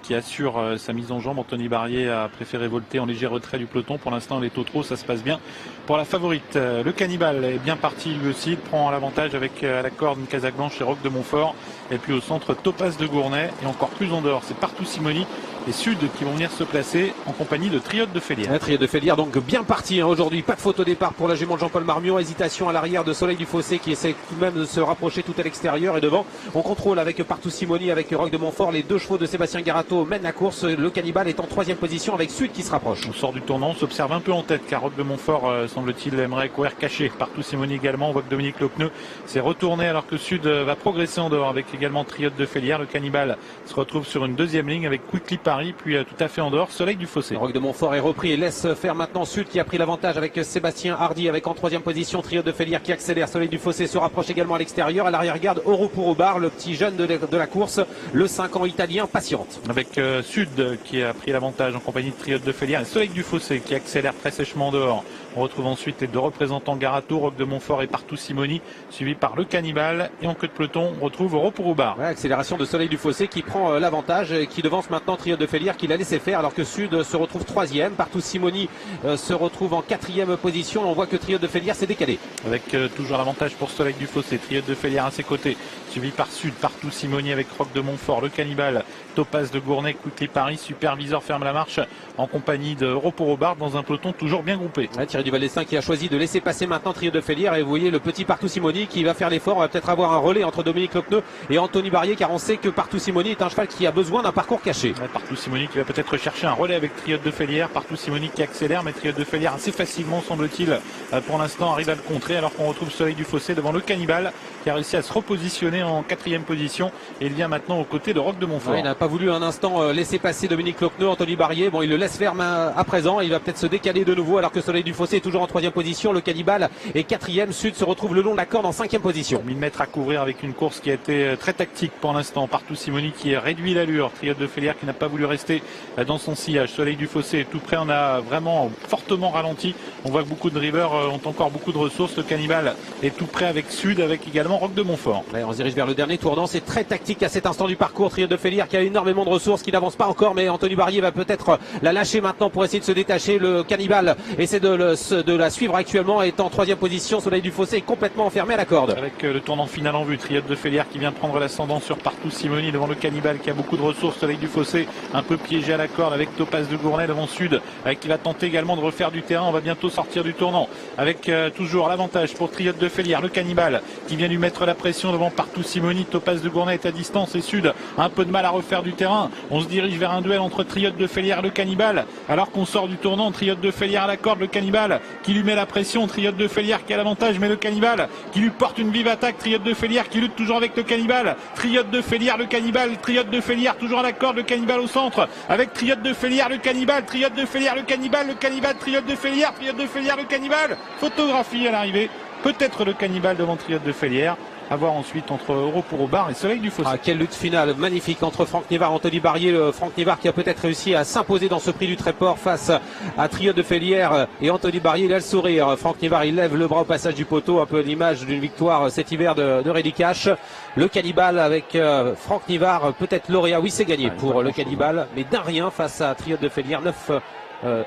Qui assure sa mise en jambe. Anthony Barrier a préféré volter en léger retrait du peloton. Pour l'instant, les Totros, ça se passe bien pour la favorite. Le Cannibal est bien parti lui aussi. Il prend l'avantage avec à la corde une Casaque Blanche et Roc de Montfort. Et puis au centre, Topaz de Gournay. Et encore plus en dehors, c'est Partout Simoni et Sud qui vont venir se placer en compagnie de Triote de Félière. La Triote de Félière donc bien parti aujourd'hui. Pas de faute au départ pour la jument de Jean-Paul Marmion. Hésitation à l'arrière de Soleil du Fossé qui essaie tout de même de se rapprocher tout à l'extérieur. Et devant, on contrôle avec Partout Simoni, avec Roc de Montfort. Les deux chevaux de Sébastien Garato mènent la course. Le Cannibal est en troisième position avec Sud qui se rapproche. On sort du tournant, on s'observe un peu en tête car Roc de Montfort semble-t-il aimerait courir caché. Partout Simoni également. On voit que Dominique Lepneu s'est retourné alors que Sud va progresser en dehors avec également Triote de Félière. Le Cannibal se retrouve sur une deuxième ligne avec Quickly Paris, puis tout à fait en dehors Soleil du Fossé. Roc de Montfort est repris et laisse faire maintenant Sud qui a pris l'avantage avec Sébastien Hardy avec en troisième position Triote de Félière qui accélère. Soleil du Fossé se rapproche également à l'extérieur. À l'arrière-garde Oro pour Bar, le petit jeune de la course, le 5 ans italien patiente. Avec Sud qui a pris l'avantage en compagnie de Triote de Félière et Soleil du Fossé qui accélère très sèchement dehors. On retrouve ensuite les deux représentants Garato, Roc de Montfort et Partout Simoni, suivi par le Cannibal. Et en queue de peloton, on retrouve Oro pour Bar. Ouais, accélération de Soleil du Fossé qui prend l'avantage et qui devance maintenant Triote de Félière qui l'a laissé faire alors que Sud se retrouve troisième. Partout Simoni se retrouve en quatrième position. On voit que Triote de Félière s'est décalé. Avec toujours l'avantage pour Soleil du Fossé, Triote de Félière à ses côtés, suivi par Sud, Partout Simoni avec Roc de Montfort, le Cannibal, Topaz de Gournay, Quickly Paris, superviseur ferme la marche en compagnie de Oro Bar dans un peloton toujours bien groupé. Ouais, Thierry Duval-Destin qui a choisi de laisser passer maintenant Triote de Félière et vous voyez le petit Partout Simoni qui va faire l'effort. On va peut-être avoir un relais entre Dominique Lepneu et Anthony Barrier car on sait que Partout Simoni est un cheval qui a besoin d'un parcours caché. Ouais, Partout Simoni qui va peut-être rechercher un relais avec Triote de Félière. Partout Simoni qui accélère mais Triote de Félière assez facilement semble-t-il pour l'instant arrive à le contrer alors qu'on retrouve Soleil du Fossé devant le Cannibal qui a réussi à se repositionner en quatrième position et il vient maintenant aux côtés de Roc de Montfort. Ouais, il n'a pas voulu un instant laisser passer Dominique Lepneu, Anthony Barrier. Bon, il le laisse faire à présent. Il va peut-être se décaler de nouveau alors que Soleil du Fossé est toujours en troisième position. Le Cannibal est quatrième. Sud se retrouve le long de la corde en cinquième position. 1000 mètres à couvrir avec une course qui a été très tactique pour l'instant. Partout Simoni qui a réduit l'allure. Triote de Félière qui n'a pas voulu rester dans son sillage. Soleil du Fossé est tout près. On a vraiment fortement ralenti. On voit que beaucoup de drivers ont encore beaucoup de ressources. Le Cannibal est tout près avec Sud, avec également Roc de Montfort. Ouais, on se dirige vers le dernier tournant. C'est très tactique à cet instant du parcours. Triote de Félière qui a énormément de ressources, qui n'avance pas encore, mais Anthony Barrier va peut-être la lâcher maintenant pour essayer de se détacher. Le Cannibal essaie de la suivre actuellement, est en troisième position. Soleil du Fossé est complètement enfermé à la corde. Avec le tournant final en vue, Triote de Félière qui vient prendre l'ascendant sur Partout Simoni devant le Cannibal qui a beaucoup de ressources. Soleil du Fossé un peu piégé à la corde avec Topaz de Gournay devant Sud qui va tenter également de refaire du terrain. On va bientôt sortir du tournant avec toujours l'avantage pour Triote de Félière. Le Cannibal qui vient lui mettre la pression devant Partout Simoni. Topaz de Gournay est à distance et Sud a un peu de mal à refaire du terrain. On se dirige vers un duel entre Triote de Félière et le Cannibal alors qu'on sort du tournant. Triote de Félière à la corde, le Cannibal qui lui met la pression. Triote de Félière qui a l'avantage mais le Cannibal qui lui porte une vive attaque. Triote de Félière qui lutte toujours avec le Cannibal. Triote de Félière, le Cannibal. Triote de Félière toujours à la corde, le Cannibal au centre avec Triote de Félière, le Cannibal. Triote de Félière, le Cannibal. Le Cannibal, Triote de Félière. Triote de Félière, le Cannibal. Photographie à l'arrivée. Peut-être le Cannibal devant Triote de Félière. À voir ensuite entre Oro pour Bar et Soleil du Fossé. Ah, quelle lutte finale magnifique entre Franck Nivard et Anthony Barrier. Franck Nivard qui a peut-être réussi à s'imposer dans ce prix du Tréport face à Triote de Félière et Anthony Barrier. Il a le sourire. Franck Nivard il lève le bras au passage du poteau, un peu l'image d'une victoire cet hiver de Reddy Cash. Le Cannibal avec Franck Nivard, peut-être lauréat. Oui, c'est gagné pour le Cannibal, mais d'un rien face à Triote de Félière. 9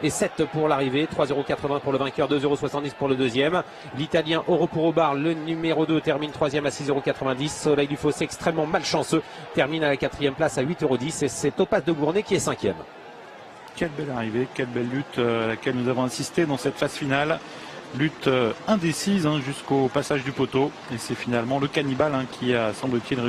et 7 pour l'arrivée, 3,80 € pour le vainqueur, 2,70 € pour le deuxième. L'Italien Oro pour Bar, le numéro 2, termine troisième à 6,90 €. Soleil du Fossé, extrêmement malchanceux, termine à la quatrième place à 8,10 € et c'est Topaz de Gournay qui est cinquième. Quelle belle arrivée, quelle belle lutte à laquelle nous avons assisté dans cette phase finale. Lutte indécise jusqu'au passage du poteau et c'est finalement le Cannibal qui a semble-t-il